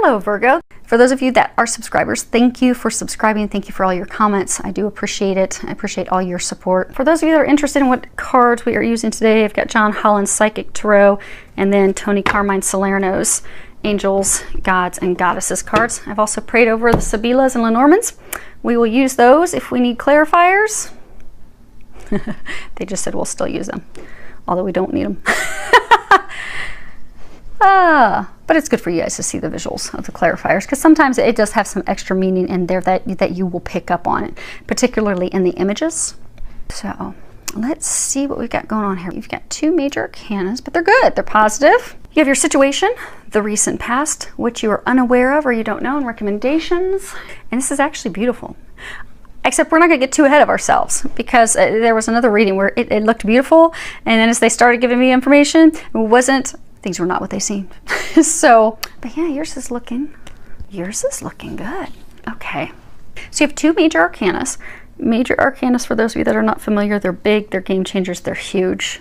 Hello, Virgo. For those of you that are subscribers, thank you for subscribing. Thank you for all your comments. I do appreciate it. I appreciate all your support. For those of you that are interested in what cards we are using today, I've got John Holland's Psychic Tarot and then Tony Carmine Salerno's Angels, Gods, and Goddesses cards. I've also prayed over the Sibilas and Lenormands. We will use those if we need clarifiers. They just said we'll still use them, although we don't need them. But it's good for you guys to see the visuals of the clarifiers, because sometimes it does have some extra meaning in there that you will pick up on it, particularly in the images. So let's see what we've got going on here. You've got two major arcanas, but they're good. They're positive. You have your situation, the recent past, which you are unaware of or you don't know, and recommendations. And this is actually beautiful. Except we're not going to get too ahead of ourselves, because there was another reading where it looked beautiful, and then as they started giving me information, things were not what they seemed. So, but yeah, yours is looking good. Okay. So you have two major arcanas. Major arcanas, for those of you that are not familiar, they're big, they're game changers, they're huge.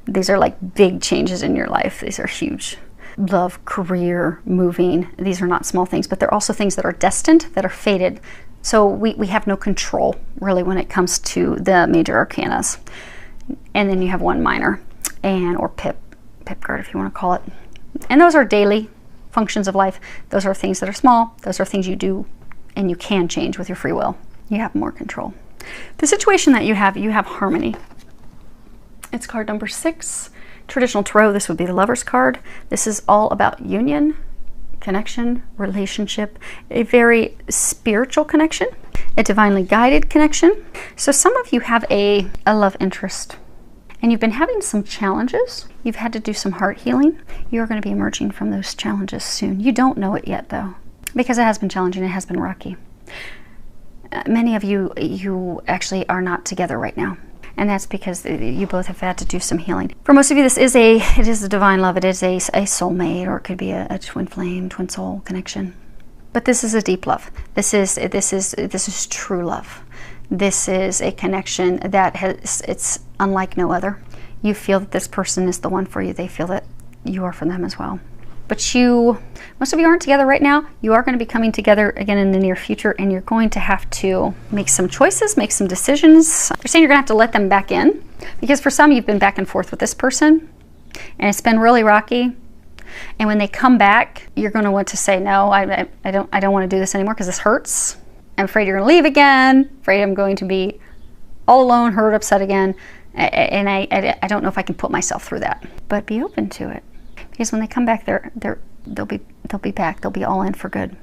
These are like big changes in your life. These are huge. Love, career, moving. These are not small things, but they're also things that are destined, that are fated. So we have no control, really, when it comes to the major arcanas. And then you have one minor, or pip card, if you want to call it. And those are daily functions of life. Those are things that are small. Those are things you do and you can change with your free will. You have more control. The situation that you have harmony. It's card number 6. Traditional tarot, this would be the Lover's card. This is all about union, connection, relationship, a very spiritual connection, a divinely guided connection. So some of you have a love interest, and you've been having some challenges. You've had to do some heart healing. You're going to be emerging from those challenges soon. You don't know it yet, though, because it has been challenging. It has been rocky. Many of you actually are not together right now, and that's because you both have had to do some healing. For most of you, it is a divine love. It is a soulmate, or it could be a twin flame, twin soul connection. But this is a deep love. This is true love. This is a connection that it's unlike no other. You feel that this person is the one for you. They feel that you are for them as well. But most of you aren't together right now. You are going to be coming together again in the near future, and you're going to have to make some choices, make some decisions. They're saying you're going to have to let them back in, because for some, you've been back and forth with this person, and it's been really rocky. And when they come back, you're going to want to say, no, I don't want to do this anymore, because this hurts. I'm afraid you're going to leave again. Afraid I'm going to be all alone, hurt, upset again. And I don't know if I can put myself through that. But be open to it, because when they come back, they'll be back. They'll be all in for good.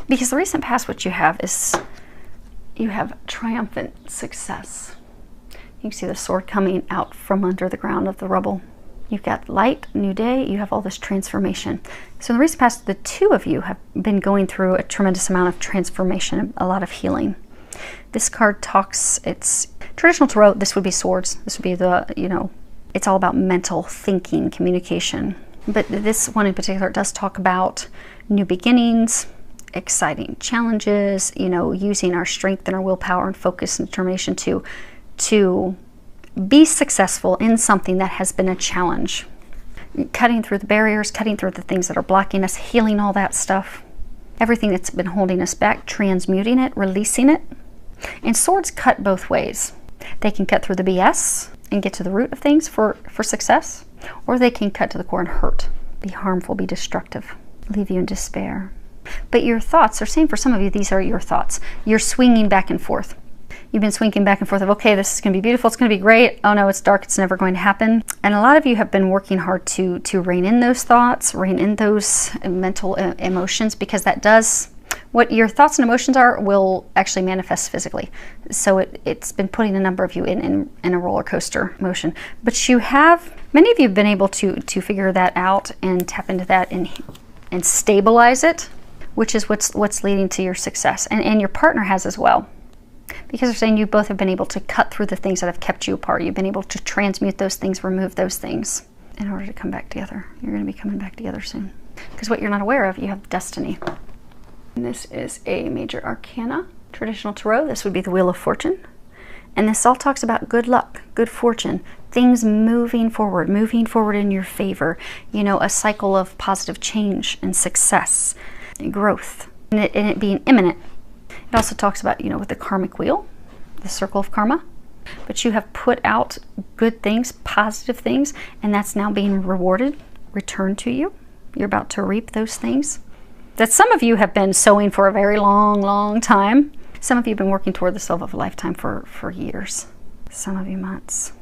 Because the recent past, what you have is you have triumphant success. You can see the sword coming out from under the ground of the rubble. You've got light, new day. You have all this transformation. So in the recent past, the two of you have been going through a tremendous amount of transformation, a lot of healing. This card talks, it's traditional tarot. This would be swords. This would be it's all about mental thinking, communication. But this one in particular does talk about new beginnings, exciting challenges, using our strength and our willpower and focus and determination to be successful in something that has been a challenge. Cutting through the barriers, cutting through the things that are blocking us, healing all that stuff. Everything that's been holding us back, transmuting it, releasing it. And swords cut both ways. They can cut through the BS and get to the root of things for success, or they can cut to the core and hurt, be harmful, be destructive, leave you in despair. But your thoughts are saying, for some of you, these are your thoughts. You're swinging back and forth. You've been swinging back and forth of, okay, this is going to be beautiful, it's going to be great. Oh no, it's dark, it's never going to happen. And a lot of you have been working hard to rein in those thoughts, rein in those mental emotions, because that does, what your thoughts and emotions are will actually manifest physically. So it's been putting a number of you in a roller coaster motion. But many of you have been able to figure that out and tap into that and stabilize it, which is what's leading to your success. And your partner has as well. Because they're saying you both have been able to cut through the things that have kept you apart. You've been able to transmute those things, remove those things in order to come back together. You're going to be coming back together soon. Because what you're not aware of, you have destiny. And this is a major arcana. Traditional tarot, this would be the Wheel of Fortune. And this all talks about good luck, good fortune, things moving forward in your favor. A cycle of positive change and success. growth, and it being imminent. It also talks about, you know, with the karmic wheel, the circle of karma, but you have put out good things, positive things, and that's now being rewarded, returned to you. You're about to reap those things that some of you have been sowing for a very long time. Some of you have been working toward this love of a lifetime for years, some of you months.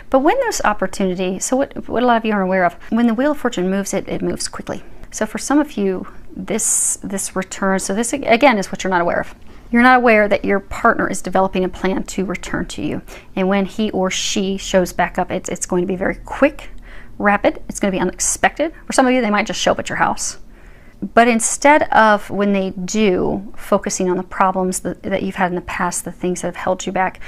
But when this opportunity, so what a lot of you are aware of, when the Wheel of Fortune moves, it moves quickly. So for some of you, this return, so this again is what you're not aware of. You're not aware that your partner is developing a plan to return to you. And when he or she shows back up, it's going to be very quick, rapid. It's going to be unexpected. For some of you, they might just show up at your house. But instead of, when they do, focusing on the problems that you've had in the past, the things that have held you back,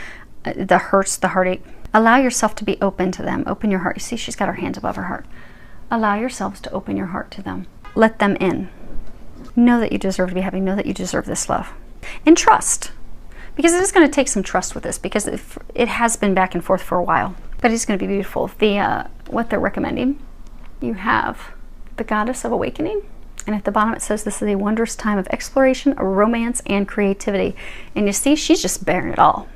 the hurts, the heartache, allow yourself to be open to them. Open your heart. You see, she's got her hands above her heart. Allow yourselves to open your heart to them. Let them in. Know that you deserve to be happy. Know that you deserve this love. And trust. Because it is going to take some trust with this, because it has been back and forth for a while. But it's going to be beautiful. What they're recommending, you have the Goddess of Awakening. And at the bottom it says this is a wondrous time of exploration, romance, and creativity. And you see, she's just bearing it all.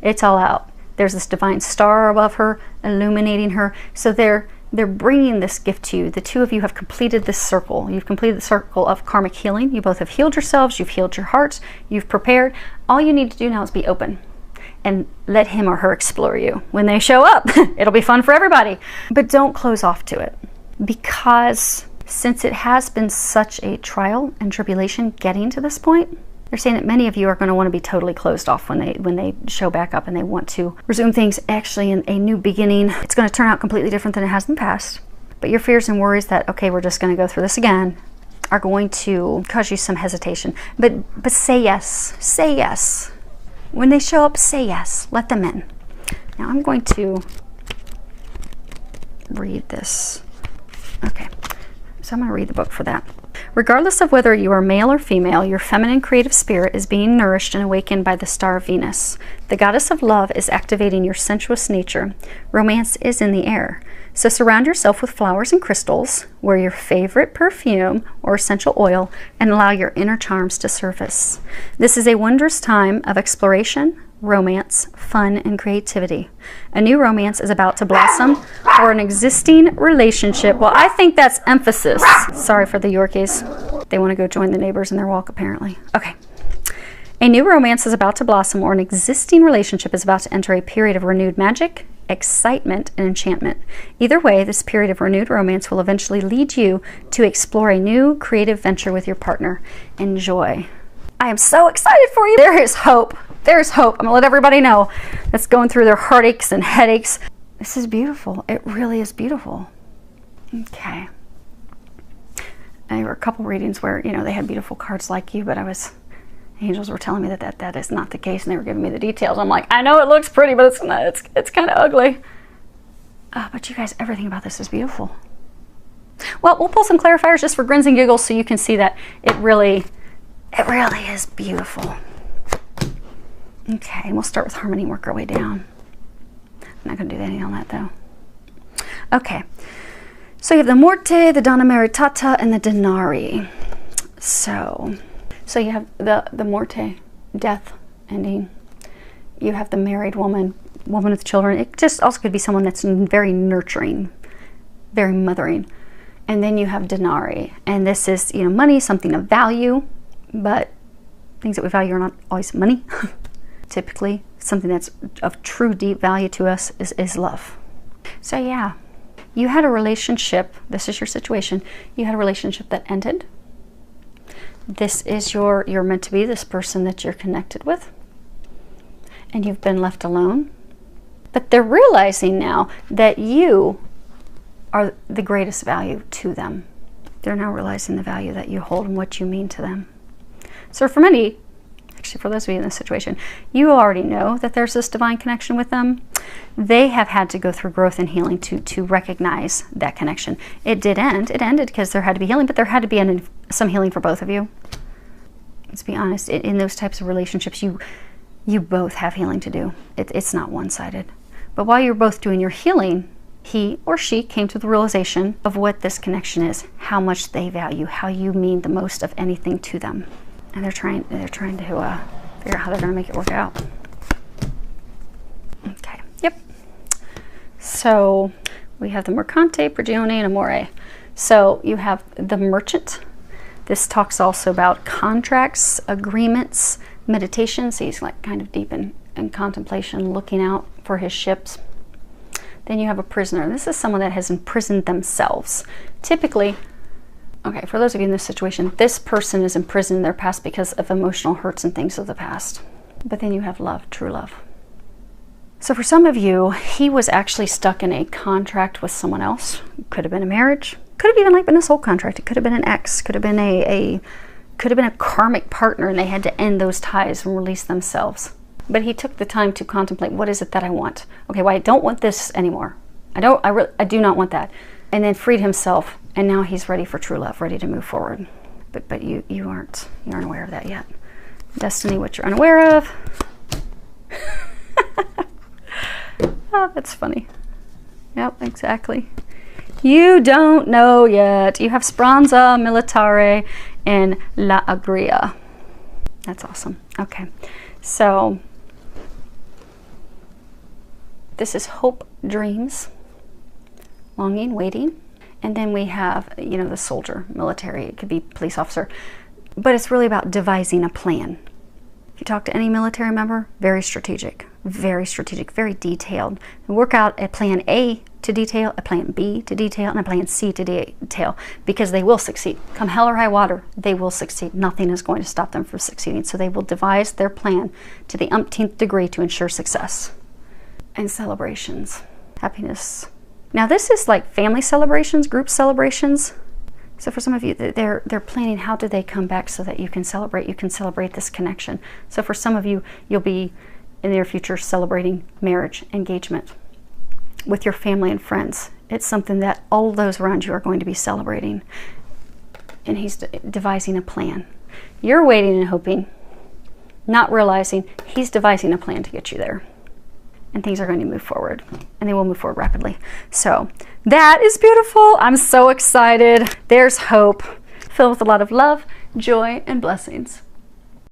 It's all out. There's this divine star above her, illuminating her. So they're bringing this gift to you. The two of you have completed this circle. You've completed the circle of karmic healing. You both have healed yourselves. You've healed your hearts. You've prepared. All you need to do now is be open and let him or her explore you. When they show up, it'll be fun for everybody. But don't close off to it, because since it has been such a trial and tribulation getting to this point, they're saying that many of you are going to want to be totally closed off when they show back up and they want to resume things actually in a new beginning. It's going to turn out completely different than it has in the past. But your fears and worries that, okay, we're just going to go through this again, are going to cause you some hesitation. But say yes. Say yes. When they show up, say yes. Let them in. Now I'm going to read this. Okay. So I'm going to read the book for that. Regardless of whether you are male or female, your feminine creative spirit is being nourished and awakened by the star of Venus. The goddess of love is activating your sensuous nature. Romance is in the air. So surround yourself with flowers and crystals, wear your favorite perfume or essential oil, and allow your inner charms to surface. This is a wondrous time of exploration, romance, fun, and creativity. A new romance is about to blossom, or an existing relationship. Well, I think that's emphasis. Sorry for the Yorkies. They want to go join the neighbors in their walk, apparently. Okay. A new romance is about to blossom, or an existing relationship is about to enter a period of renewed magic, excitement, and enchantment. Either way, this period of renewed romance will eventually lead you to explore a new creative venture with your partner. Enjoy. I am so excited for you. There is hope. There's hope. I'm going to let everybody know that's going through their heartaches and headaches. This is beautiful. It really is beautiful. Okay. There were a couple readings where, you know, they had beautiful cards like you, but angels were telling me that is not the case, and they were giving me the details. I'm like, I know it looks pretty, but it's not. It's kind of ugly. But you guys, everything about this is beautiful. Well, we'll pull some clarifiers just for grins and giggles so you can see that it really is beautiful. Okay, and we'll start with harmony and work our way down. I'm not going to do anything on that, though. Okay, so you have the Morte, the Donna Maritata, and the Denari. So you have the Morte, death, ending. You have the married woman with children. It just also could be someone that's very nurturing, very mothering. And then you have Denari, and this is, you know, money, something of value, but things that we value are not always money. Typically, something that's of true deep value to us is love. So yeah, you had a relationship. This is your situation. You had a relationship that ended. This is you're meant to be this person that you're connected with, and you've been left alone. But they're realizing now that you are the greatest value to them. They're now realizing the value that you hold and what you mean to them. So for many, actually for those of you in this situation, you already know that there's this divine connection with them. They have had to go through growth and healing to recognize that connection. It did end. It ended because there had to be healing, but there had to be some healing for both of you. Let's be honest, in those types of relationships, you both have healing to do. It's not one-sided. But while you're both doing your healing, he or she came to the realization of what this connection is, how much they value, how you mean the most of anything to them. And they're trying to figure out how they're going to make it work out. Okay, yep. So we have the Mercante, Prigione, and Amore. So you have the Merchant. This talks also about contracts, agreements, meditation. So he's like kind of deep in contemplation, looking out for his ships. Then you have a Prisoner. This is someone that has imprisoned themselves. Typically, okay, for those of you in this situation, this person is imprisoned in their past because of emotional hurts and things of the past. But then you have Love, true love. So for some of you, he was actually stuck in a contract with someone else. Could have been a marriage. Could have even like been a soul contract. It could have been an ex. Could have been a karmic partner, and they had to end those ties and release themselves. But he took the time to contemplate, what is it that I want? Okay, well, I don't want this anymore. I do not want that. And then freed himself, and now he's ready for true love, ready to move forward. But you aren't aware of that yet. Destiny, what you're unaware of. Oh, that's funny. Yep, exactly. You don't know yet. You have Speranza, Militare, and La Agria. That's awesome. Okay, so this is hope, dreams, longing, waiting. And then we have, you know, the soldier, military. It could be police officer. But it's really about devising a plan. If you talk to any military member, very strategic, very detailed. They work out a plan A to detail, a plan B to detail, and a plan C to detail, because they will succeed. Come hell or high water, they will succeed. Nothing is going to stop them from succeeding. So they will devise their plan to the umpteenth degree to ensure success. And celebrations, happiness. Now this is like family celebrations, group celebrations. So for some of you, they're planning how do they come back so that you can celebrate this connection. So for some of you, you'll be in the near future celebrating marriage, engagement with your family and friends. It's something that all of those around you are going to be celebrating. And he's devising a plan. You're waiting and hoping, not realizing he's devising a plan to get you there. And things are going to move forward, and they will move forward rapidly. So that is beautiful. I'm so excited. There's hope, filled with a lot of love, joy, and blessings.